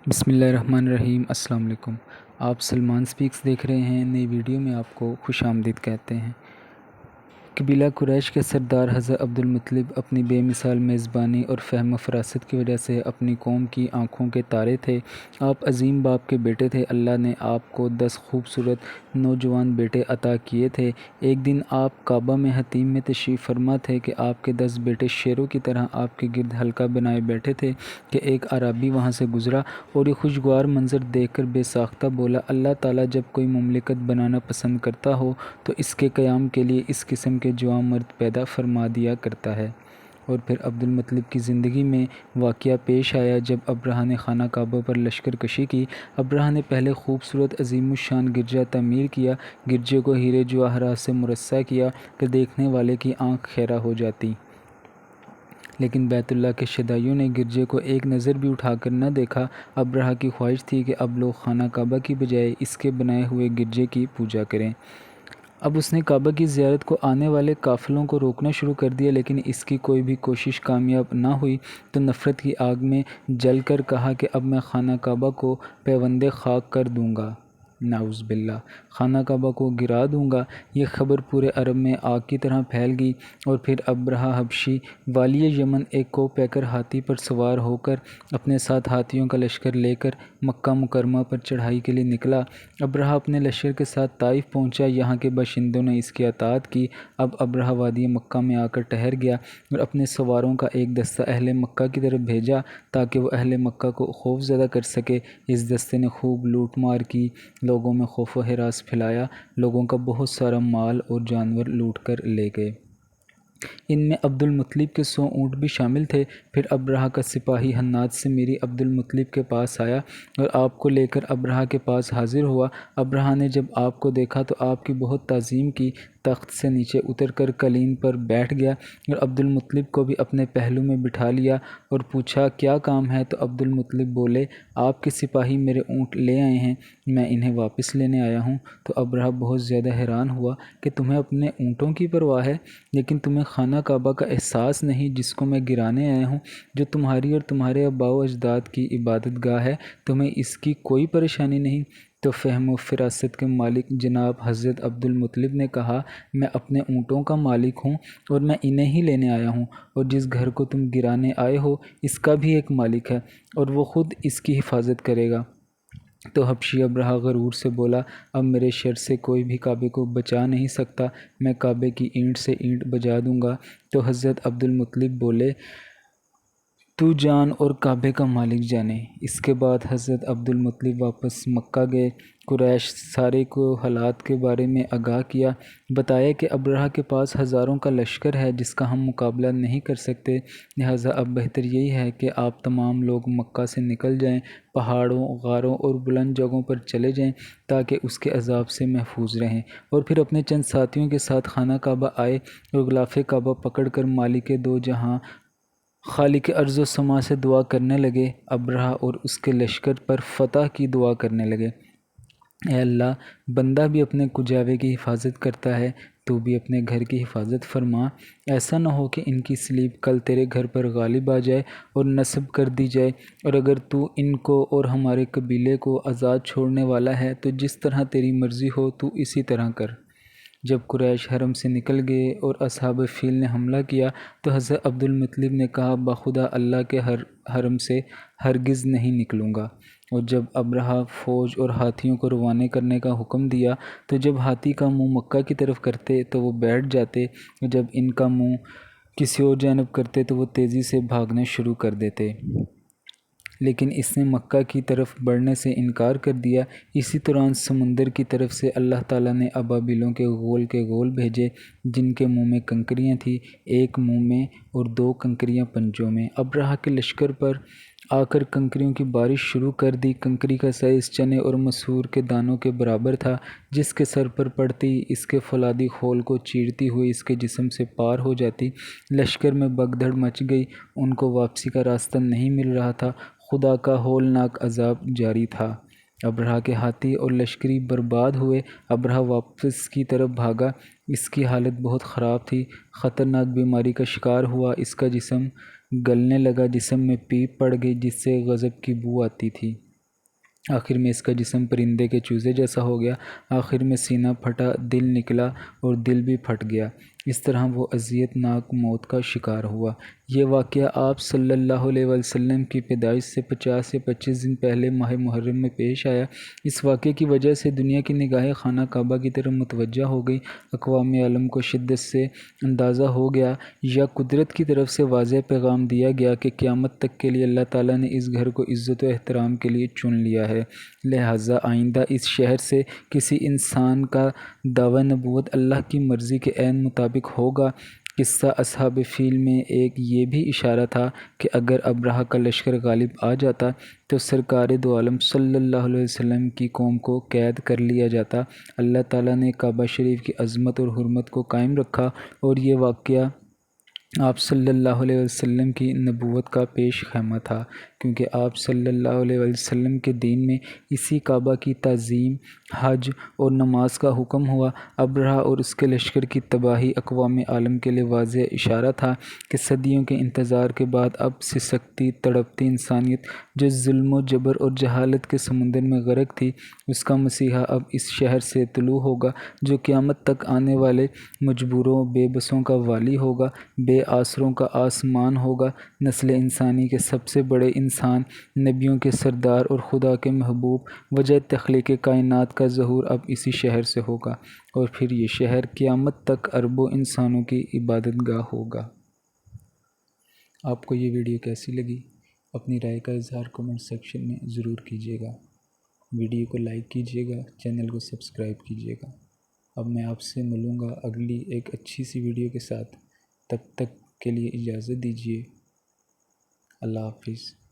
بسم اللہ الرحمن الرحیم۔ السلام علیکم۔ آپ سلمان سپیکس دیکھ رہے ہیں۔ نئی ویڈیو میں آپ کو خوش آمدید کہتے ہیں۔ قبیلہ قریش کے سردار حضرت عبدالمطلب اپنی بے مثال میزبانی اور فہم و فراست کی وجہ سے اپنی قوم کی آنکھوں کے تارے تھے۔ آپ عظیم باپ کے بیٹے تھے۔ اللہ نے آپ کو 10 خوبصورت نوجوان بیٹے عطا کیے تھے۔ ایک دن آپ کعبہ میں حتیم میں تشریف فرما تھے کہ آپ کے 10 بیٹے شیروں کی طرح آپ کے گرد حلقہ بنائے بیٹھے تھے کہ ایک اعرابی وہاں سے گزرا اور یہ خوشگوار منظر دیکھ کر بے ساختہ بولا، اللہ تعالیٰ جب کوئی مملکت بنانا پسند کرتا ہو تو اس کے قیام کے لیے اس قسم کے جوان مرد پیدا فرما دیا کرتا ہے۔ اور پھر عبدالمطلب کی زندگی میں واقعہ پیش آیا جب ابرہہ نے خانہ کعبہ پر لشکر کشی کی۔ ابرہہ نے پہلے خوبصورت عظیم الشان گرجا تعمیر کیا، گرجے کو ہیرے جواہرات سے مرصع کیا کہ دیکھنے والے کی آنکھ خیرہ ہو جاتی۔ لیکن بیت اللہ کے شہدائیوں نے گرجے کو ایک نظر بھی اٹھا کر نہ دیکھا۔ ابرہہ کی خواہش تھی کہ اب لوگ خانہ کعبہ کی بجائے اس کے بنائے ہوئے گرجے کی پوجا کریں۔ اب اس نے کعبہ کی زیارت کو آنے والے قافلوں کو روکنا شروع کر دیا، لیکن اس کی کوئی بھی کوشش کامیاب نہ ہوئی تو نفرت کی آگ میں جل کر کہا کہ اب میں خانہ کعبہ کو پیوند خاک کر دوں گا، نعوذ باللہ، خانہ کعبہ کو گرا دوں گا۔ یہ خبر پورے عرب میں آگ کی طرح پھیل گئی اور پھر ابرہہ حبشی والی یمن ایک کو پیکر ہاتھی پر سوار ہو کر اپنے ساتھ ہاتھیوں کا لشکر لے کر مکہ مکرمہ پر چڑھائی کے لیے نکلا۔ ابرہہ اپنے لشکر کے ساتھ طائف پہنچا، یہاں کے باشندوں نے اس کی اطاعت کی۔ اب ابرہہ وادی مکہ میں آ کر ٹھہر گیا اور اپنے سواروں کا ایک دستہ اہل مکہ کی طرف بھیجا تاکہ وہ اہل مکہ کو خوف زدہ کر سکے۔ اس دستے نے خوب لوٹ مار کی، لوگوں میں خوف و ہراس پھیلایا، لوگوں کا بہت سارا مال اور جانور لوٹ کر لے گئے۔ ان میں عبدالمطلب کے 100 اونٹ بھی شامل تھے۔ پھر ابرہہ کا سپاہی حناد سے میری عبدالمطلب کے پاس آیا اور آپ کو لے کر ابرہہ کے پاس حاضر ہوا۔ ابرہہ نے جب آپ کو دیکھا تو آپ کی بہت تعظیم کی، تخت سے نیچے اتر کر قلین پر بیٹھ گیا اور عبدالمطلب کو بھی اپنے پہلو میں بٹھا لیا اور پوچھا، کیا کام ہے؟ تو عبدالمطلب بولے، آپ کے سپاہی میرے اونٹ لے آئے ہیں، میں انہیں واپس لینے آیا ہوں۔ تو ابرہہ بہت زیادہ حیران ہوا کہ تمہیں اپنے اونٹوں کی پرواہ ہے، لیکن تمہیں خانہ کعبہ کا احساس نہیں جس کو میں گرانے آیا ہوں، جو تمہاری اور تمہارے آباء و اجداد کی عبادت گاہ ہے، تمہیں اس کی کوئی پریشانی نہیں؟ تو فہم و فراست کے مالک جناب حضرت عبدالمطلب نے کہا، میں اپنے اونٹوں کا مالک ہوں اور میں انہیں ہی لینے آیا ہوں، اور جس گھر کو تم گرانے آئے ہو اس کا بھی ایک مالک ہے اور وہ خود اس کی حفاظت کرے گا۔ تو حبشی ابرہہ غرور سے بولا، اب میرے شر سے کوئی بھی کعبے کو بچا نہیں سکتا، میں کعبے کی اینٹ سے اینٹ بجا دوں گا۔ تو حضرت عبدالمطلب بولے، تو جان اور کعبے کا مالک جانے۔ اس کے بعد حضرت عبدالمطلب واپس مکہ گئے۔ قریش سارے کو حالات کے بارے میں آگاہ کیا، بتایا کہ ابرہہ کے پاس ہزاروں کا لشکر ہے جس کا ہم مقابلہ نہیں کر سکتے، لہٰذا اب بہتر یہی ہے کہ آپ تمام لوگ مکہ سے نکل جائیں، پہاڑوں، غاروں اور بلند جگہوں پر چلے جائیں تاکہ اس کے عذاب سے محفوظ رہیں، اور پھر اپنے چند ساتھیوں کے ساتھ خانہ کعبہ آئے اور غلاف کعبہ پکڑ کر مالک دو جہاں خالق ارض و سما سے دعا کرنے لگے، ابرہہ اور اس کے لشکر پر فتح کی دعا کرنے لگے۔ اے اللہ، بندہ بھی اپنے کجاوے کی حفاظت کرتا ہے، تو بھی اپنے گھر کی حفاظت فرما۔ ایسا نہ ہو کہ ان کی سلیب کل تیرے گھر پر غالب آ جائے اور نصب کر دی جائے، اور اگر تو ان کو اور ہمارے قبیلے کو آزاد چھوڑنے والا ہے تو جس طرح تیری مرضی ہو تو اسی طرح کر۔ جب قریش حرم سے نکل گئے اور اصحاب فیل نے حملہ کیا تو حضرت عبدالمطلب نے کہا، بخدا اللہ کے حرم سے ہرگز نہیں نکلوں گا۔ اور جب ابرہہ فوج اور ہاتھیوں کو روانہ کرنے کا حکم دیا تو جب ہاتھی کا منہ مکہ کی طرف کرتے تو وہ بیٹھ جاتے، اور جب ان کا منہ کسی اور جانب کرتے تو وہ تیزی سے بھاگنا شروع کر دیتے، لیکن اس نے مکہ کی طرف بڑھنے سے انکار کر دیا۔ اسی دوران سمندر کی طرف سے اللہ تعالیٰ نے ابابیلوں کے غول بھیجے جن کے منہ میں کنکریاں تھیں، ایک منہ میں اور 2 کنکریاں پنجوں میں۔ ابرہہ کے لشکر پر آ کر کنکریوں کی بارش شروع کر دی۔ کنکری کا سائز چنے اور مسور کے دانوں کے برابر تھا، جس کے سر پر پڑتی اس کے فولادی خول کو چیرتی ہوئی اس کے جسم سے پار ہو جاتی۔ لشکر میں بگدڑ مچ گئی، ان کو واپسی کا راستہ نہیں مل رہا تھا، خدا کا ہولناک عذاب جاری تھا۔ ابرہہ کے ہاتھی اور لشکری برباد ہوئے۔ ابرہہ واپس کی طرف بھاگا، اس کی حالت بہت خراب تھی، خطرناک بیماری کا شکار ہوا، اس کا جسم گلنے لگا، جسم میں پیپ پڑ گئی جس سے غضب کی بو آتی تھی۔ آخر میں اس کا جسم پرندے کے چوزے جیسا ہو گیا، آخر میں سینہ پھٹا، دل نکلا اور دل بھی پھٹ گیا۔ اس طرح وہ اذیت ناک موت کا شکار ہوا۔ یہ واقعہ آپ صلی اللہ علیہ وسلم کی پیدائش سے 50 یا 25 دن پہلے ماہ محرم میں پیش آیا۔ اس واقعے کی وجہ سے دنیا کی نگاہیں خانہ کعبہ کی طرف متوجہ ہو گئی۔ اقوام عالم کو شدت سے اندازہ ہو گیا یا قدرت کی طرف سے واضح پیغام دیا گیا کہ قیامت تک کے لیے اللہ تعالیٰ نے اس گھر کو عزت و احترام کے لیے چن لیا ہے، لہٰذا آئندہ اس شہر سے کسی انسان کا دعویٰ نبوت اللہ کی مرضی کے عین مطابق ہوگا۔ قصہ اصحاب فیل میں ایک یہ بھی اشارہ تھا کہ اگر ابرہہ کا لشکر غالب آ جاتا تو سرکار دو عالم صلی اللہ علیہ وسلم کی قوم کو قید کر لیا جاتا۔ اللہ تعالیٰ نے کعبہ شریف کی عظمت اور حرمت کو قائم رکھا اور یہ واقعہ آپ صلی اللہ علیہ وسلم کی نبوت کا پیش خیمہ تھا، کیونکہ آپ صلی اللہ علیہ وسلم کے دین میں اسی کعبہ کی تعظیم، حج اور نماز کا حکم ہوا۔ ابرہہ اور اس کے لشکر کی تباہی اقوام عالم کے لیے واضح اشارہ تھا کہ صدیوں کے انتظار کے بعد اب سسکتی، تڑپتی انسانیت جو ظلم و جبر اور جہالت کے سمندر میں غرق تھی، اس کا مسیحا اب اس شہر سے طلوع ہوگا جو قیامت تک آنے والے مجبوروں، بے بسوں کا والی ہوگا، بے آسروں کا آسمان ہوگا۔ نسل انسانی کے سب سے بڑے انسان، نبیوں کے سردار اور خدا کے محبوب، وجہ تخلیق کائنات کا ظہور اب اسی شہر سے ہوگا، اور پھر یہ شہر قیامت تک اربوں انسانوں کی عبادت گاہ ہوگا۔ آپ کو یہ ویڈیو کیسی لگی؟ اپنی رائے کا اظہار کمنٹ سیکشن میں ضرور کیجیے گا۔ ویڈیو کو لائک کیجیے گا، چینل کو سبسکرائب کیجیے گا۔ اب میں آپ سے ملوں گا اگلی ایک اچھی سی ویڈیو کے ساتھ، تب تک کے لیے اجازت دیجیے۔ اللہ حافظ۔